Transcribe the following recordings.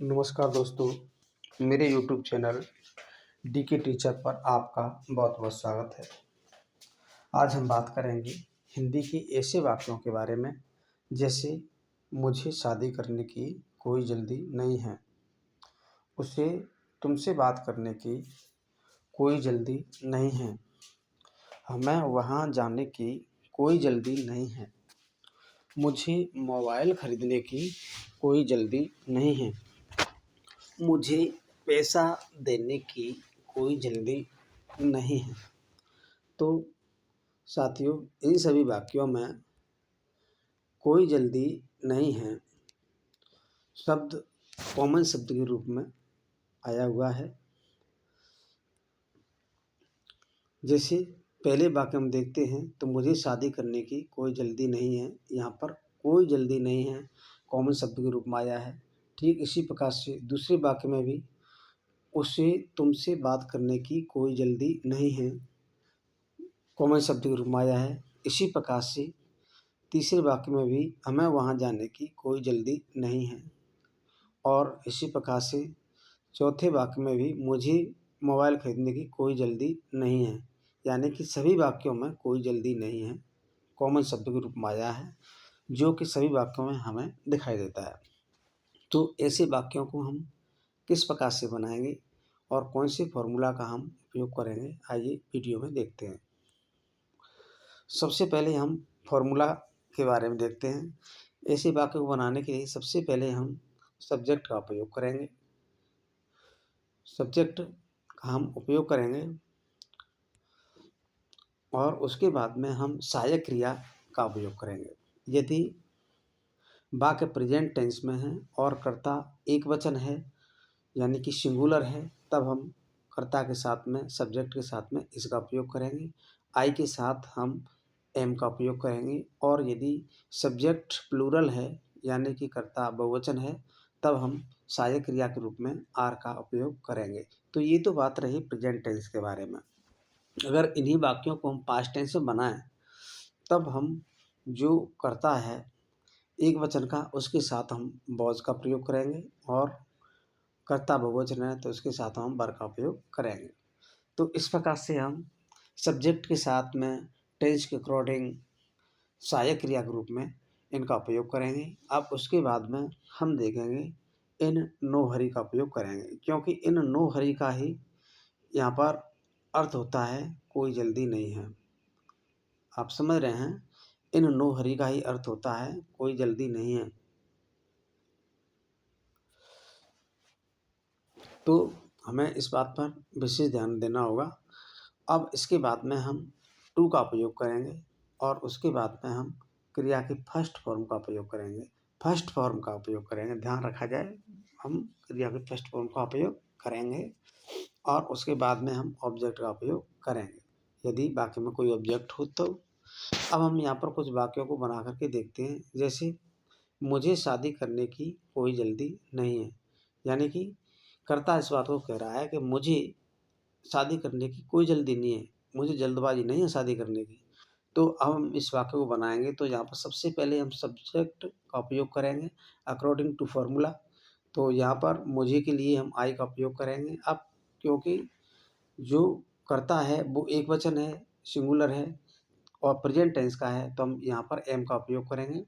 नमस्कार दोस्तों, मेरे यूट्यूब चैनल डीके टीचर पर आपका बहुत बहुत स्वागत है। आज हम बात करेंगे हिंदी के ऐसे वाक्यों के बारे में जैसे मुझे शादी करने की कोई जल्दी नहीं है, उसे तुमसे बात करने की कोई जल्दी नहीं है, हमें वहाँ जाने की कोई जल्दी नहीं है, मुझे मोबाइल खरीदने की कोई जल्दी नहीं है, मुझे पैसा देने की कोई जल्दी नहीं है। तो साथियों, इन सभी वाक्यों में कोई जल्दी नहीं है शब्द कॉमन शब्द के रूप में आया हुआ है। जैसे पहले वाक्य हम देखते हैं तो मुझे शादी करने की कोई जल्दी नहीं है, यहाँ पर कोई जल्दी नहीं है कॉमन शब्द के रूप में आया है। ठीक इसी प्रकार से दूसरे वाक्य में भी उसे तुमसे बात करने की कोई जल्दी नहीं है, कॉमन शब्द के रूप में आया है। इसी प्रकार से तीसरे वाक्य में भी हमें वहाँ जाने की कोई जल्दी नहीं है, और इसी प्रकार से चौथे वाक्य में भी मुझे मोबाइल खरीदने की कोई जल्दी नहीं है। यानी कि सभी वाक्यों में कोई जल्दी नहीं है कॉमन शब्द के रूप में आया है, जो कि सभी वाक्यों में हमें दिखाई देता है। तो ऐसे वाक्यों को हम किस प्रकार से बनाएंगे और कौन से फॉर्मूला का हम उपयोग करेंगे, आइए वीडियो में देखते हैं। सबसे पहले हम फॉर्मूला के बारे में देखते हैं। ऐसे वाक्य को बनाने के लिए सबसे पहले हम सब्जेक्ट का उपयोग करेंगे। सब्जेक्ट का हम उपयोग करेंगे और उसके बाद में हम सहायक क्रिया का उपयोग करेंगे। यदि वाक्य प्रेजेंट टेंस में है और कर्ता एक वचन है यानी कि सिंगुलर है, तब हम कर्ता के साथ में सब्जेक्ट के साथ में इसका उपयोग करेंगे। आई के साथ हम एम का उपयोग करेंगे, और यदि सब्जेक्ट प्लूरल है यानी कि कर्ता बहुवचन है, तब हम सहायक क्रिया के रूप में आर का उपयोग करेंगे। तो ये तो बात रही प्रेजेंट टेंस के बारे में। अगर इन्हीं वाक्यों को हम पास्ट टेंस में बनाएं, तब हम जो कर्ता है एक वचन का, उसके साथ हम वॉज का प्रयोग करेंगे, और कर्ता बहुवचन है तो उसके साथ हम वर का उपयोग करेंगे। तो इस प्रकार से हम सब्जेक्ट के साथ में टेंस के अकॉर्डिंग सहायक क्रिया के रूप में इनका उपयोग करेंगे। अब उसके बाद में हम देखेंगे इन नो हरी का उपयोग करेंगे, क्योंकि इन नो हरी का ही यहाँ पर अर्थ होता है कोई जल्दी नहीं है। आप समझ रहे हैं, इन नो हरी का ही अर्थ होता है कोई जल्दी नहीं है। तो हमें इस बात पर विशेष ध्यान देना होगा। अब इसके बाद में हम टू का उपयोग करेंगे, और उसके बाद में हम क्रिया के फर्स्ट फॉर्म का उपयोग करेंगे। फर्स्ट फॉर्म का उपयोग करेंगे, ध्यान रखा जाए, हम क्रिया के फर्स्ट फॉर्म का उपयोग करेंगे, और उसके बाद में हम ऑब्जेक्ट का उपयोग करेंगे यदि वाक्य में कोई ऑब्जेक्ट हो तो। अब हम यहाँ पर कुछ वाक्यों को बना करके देखते हैं। जैसे मुझे शादी करने की कोई जल्दी नहीं है, यानी कि कर्ता इस बात को कह रहा है कि मुझे शादी करने की कोई जल्दी नहीं है, मुझे जल्दबाजी नहीं है शादी करने की। तो अब हम इस वाक्य को बनाएंगे तो यहाँ पर सबसे पहले हम सब्जेक्ट का उपयोग करेंगे अकॉर्डिंग टू फार्मूला। तो यहाँ पर मुझे के लिए हम आई का उपयोग करेंगे। अब क्योंकि जो कर्ता है वो एक वचन है, सिंगुलर है और प्रेजेंट टेंस का है, तो हम यहाँ पर एम का उपयोग करेंगे।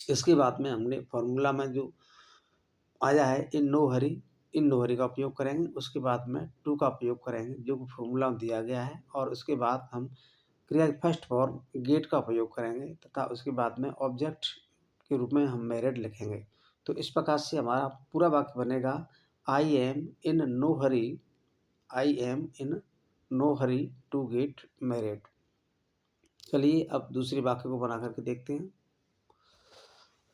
इसके बाद में हमने फार्मूला में जो आया है इन नो हरी का उपयोग करेंगे। उसके बाद में टू का उपयोग करेंगे जो फार्मूला दिया गया है, और उसके बाद हम क्रिया की फर्स्ट फॉर्म गेट का उपयोग करेंगे, तथा उसके बाद में ऑब्जेक्ट के रूप में हम मैरिड लिखेंगे। तो इस प्रकार से हमारा पूरा वाक्य बनेगा I am in no hurry, I am in no hurry to get married. चलिए अब दूसरे वाक्य को बना करके देखते हैं।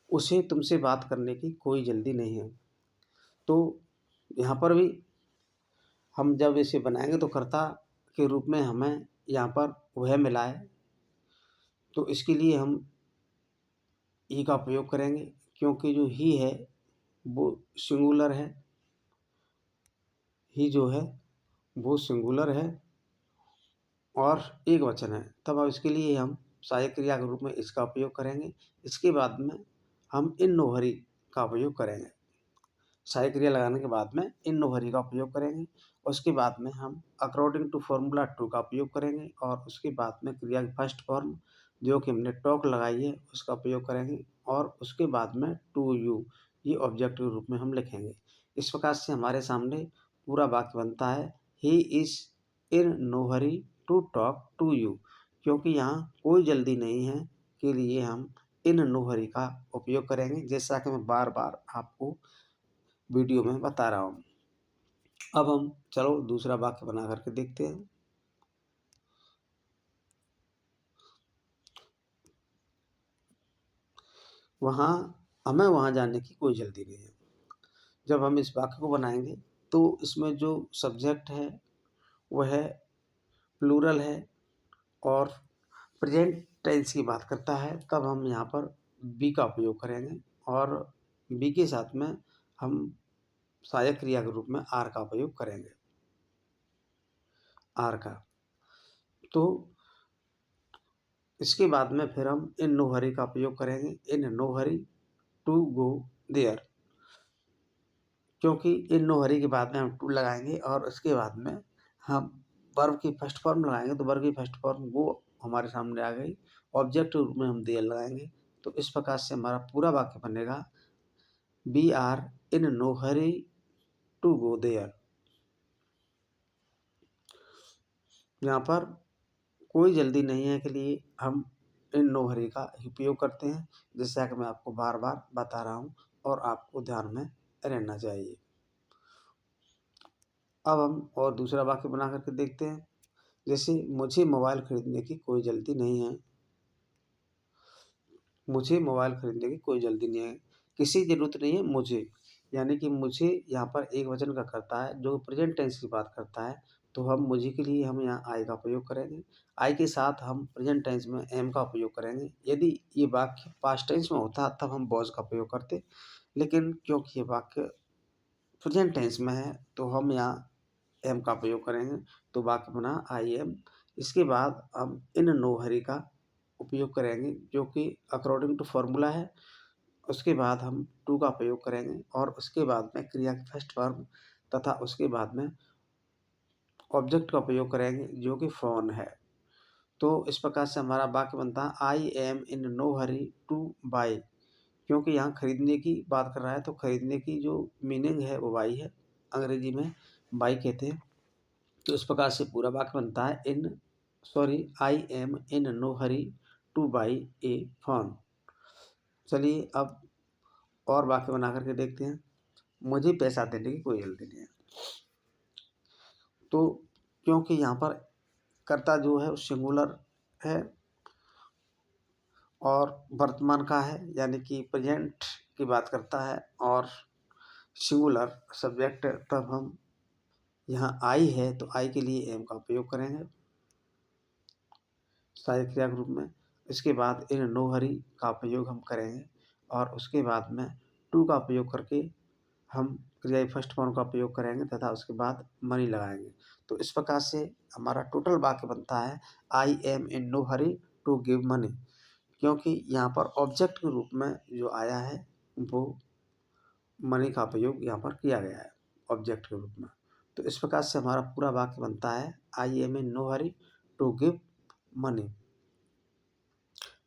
उसे तुमसे बात करने की कोई जल्दी नहीं है। तो यहाँ पर भी हम जब इसे बनाएंगे तो कर्ता के रूप में हमें यहाँ पर वह मिला है, तो इसके लिए हम ई का प्रयोग करेंगे, क्योंकि जो ही है वो सिंगुलर है, ही जो है वो सिंगुलर है और एक वचन है। तब अब इसके लिए हम सहायक क्रिया के रूप में इसका उपयोग करेंगे। इसके बाद में हम इन नोहरी का उपयोग करेंगे। सहायक क्रिया लगाने के बाद में इन नो हरी का उपयोग करेंगे। उसके बाद में हम अकॉर्डिंग टू फॉर्मूला 2 का उपयोग करेंगे और उसके बाद में क्रिया की फर्स्ट फॉर्म जो कि हमने टॉक लगाई है उसका उपयोग करेंगे और उसके बाद में टू यू ये ऑब्जेक्ट के रूप में हम लिखेंगे। इस प्रकार से हमारे सामने पूरा वाक्य बनता है, he is in no hurry to talk to you. क्योंकि यहाँ कोई जल्दी नहीं है के लिए हम इन नो हरी का उपयोग करेंगे, जैसा कि मैं बार बार आपको वीडियो में बता रहा हूँ। अब हम चलो दूसरा वाक्य बना करके देखते हैं। हमें वहाँ जाने की कोई जल्दी नहीं है। जब हम इस वाक्य को बनाएंगे तो इसमें जो सब्जेक्ट है वह है प्लूरल है और प्रेजेंट टेंस की बात करता है, तब हम यहाँ पर बी का उपयोग करेंगे और बी के साथ में हम सहायक क्रिया के रूप में आर का उपयोग करेंगे। आर का तो इसके बाद में फिर हम इन नो हरी का उपयोग करेंगे, in no hurry to go there. क्योंकि इन नो हरी के बाद में हम टू लगाएंगे और उसके बाद में हम वर्ब की फर्स्ट फॉर्म लगाएंगे, तो वर्ब की फर्स्ट फॉर्म वो हमारे सामने आ गई। ऑब्जेक्ट के रूप में हम देयर लगाएंगे। तो इस प्रकार से हमारा पूरा वाक्य बनेगा, we are in no hurry to go there. यहाँ पर कोई जल्दी नहीं है के लिए हम इन नो हरी का उपयोग करते हैं, जैसा कि मैं आपको बार बार बता रहा हूँ और आपको ध्यान में रहना चाहिए। अब हम और दूसरा वाक्य बना करके देखते हैं। जैसे मुझे मोबाइल खरीदने की कोई जल्दी नहीं है। मुझे मोबाइल खरीदने की कोई जल्दी नहीं है, किसी ज़रूरत नहीं है मुझे, यानी कि मुझे यहाँ पर एक वचन का करता है जो प्रेजेंट टेंस की बात करता है। तो हम मुझे के लिए हम यहाँ आई का उपयोग करेंगे। आई के साथ हम प्रेजेंट टेंस में एम का उपयोग करेंगे। यदि ये वाक्य पास्ट टेंस में होता तब हम वॉज का उपयोग करते, लेकिन क्योंकि ये वाक्य प्रेजेंट टेंस में है तो हम यहाँ एम का प्रयोग करेंगे। तो वाक्य बना आई एम। इसके बाद हम इन नो हरी का उपयोग करेंगे जो कि अकॉर्डिंग टू फॉर्मूला है। उसके बाद हम टू का प्रयोग करेंगे और उसके बाद में क्रिया की फर्स्ट फॉर्म तथा उसके बाद में ऑब्जेक्ट का प्रयोग करेंगे जो कि फोन है। तो इस प्रकार से हमारा वाक्य बनता है, I am in no hurry to buy. क्योंकि यहाँ खरीदने की बात कर रहा है तो खरीदने की जो मीनिंग है वो बाई है, अंग्रेजी में बाई कहते हैं। तो इस प्रकार से पूरा वाक्य बनता है, I am in no hurry to buy a phone. चलिए अब और वाक्य बना करके देखते हैं। मुझे पैसा देने की कोई जल्दी नहीं है। तो क्योंकि यहाँ पर कर्ता जो है वो सिंगुलर है और वर्तमान का है, यानी कि प्रेजेंट की बात करता है और सिंगुलर सब्जेक्ट, तब हम यहाँ आई है तो आई के लिए एम का उपयोग करेंगे सहायक क्रिया के रूप में। इसके बाद इन नो हरी का प्रयोग हम करेंगे और उसके बाद में टू का प्रयोग करके हम क्रिया फर्स्ट फॉर्म का प्रयोग करेंगे तथा उसके बाद मनी लगाएंगे। तो इस प्रकार से हमारा टोटल वाक्य बनता है, I am in no hurry to give money. क्योंकि यहाँ पर ऑब्जेक्ट के रूप में जो आया है वो मनी का प्रयोग यहाँ पर किया गया है ऑब्जेक्ट के रूप में। तो इस प्रकार से हमारा पूरा वाक्य बनता है, I am in no hurry to give money.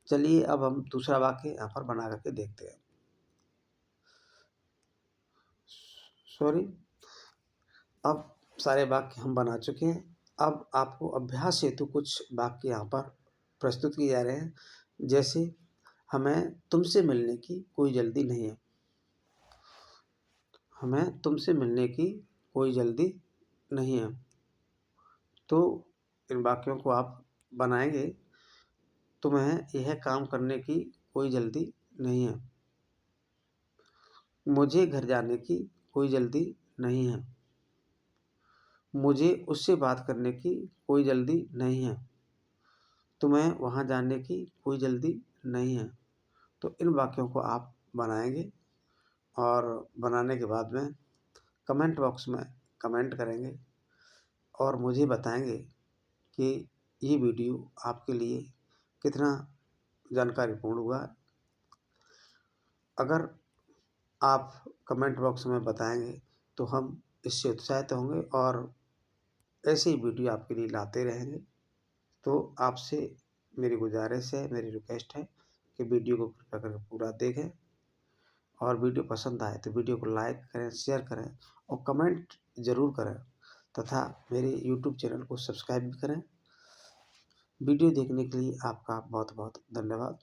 चलिए अब हम दूसरा वाक्य यहाँ पर बना करके देखते हैं। सॉरी, अब सारे वाक्य हम बना चुके हैं। अब आपको अभ्यास हेतु कुछ वाक्य यहाँ पर प्रस्तुत किए जा रहे हैं। जैसे हमें तुमसे मिलने की कोई जल्दी नहीं है। हमें तुमसे मिलने की कोई जल्दी नहीं है। तो इन वाक्यों को आप बनाएंगे, तुम्हें यह काम करने की कोई जल्दी नहीं है। मुझे घर जाने की कोई जल्दी नहीं है। मुझे उससे बात करने की कोई जल्दी नहीं है। तुम्हें वहाँ जाने की कोई जल्दी नहीं है। तो इन वाक्यों को आप बनाएंगे और बनाने के बाद में कमेंट बॉक्स में कमेंट करेंगे और मुझे बताएंगे कि ये वीडियो आपके लिए कितना जानकारीपूर्ण हुआ। अगर आप कमेंट बॉक्स में बताएँगे तो हम इससे उत्साहित होंगे और ऐसे ही वीडियो आपके लिए लाते रहेंगे। तो आपसे मेरी गुज़ारिश है, मेरी रिक्वेस्ट है कि वीडियो को कृपया करके पूरा देखें और वीडियो पसंद आए तो वीडियो को लाइक करें, शेयर करें और कमेंट ज़रूर करें तथा मेरे यूट्यूब चैनल को सब्सक्राइब भी करें। वीडियो देखने के लिए आपका बहुत-बहुत धन्यवाद।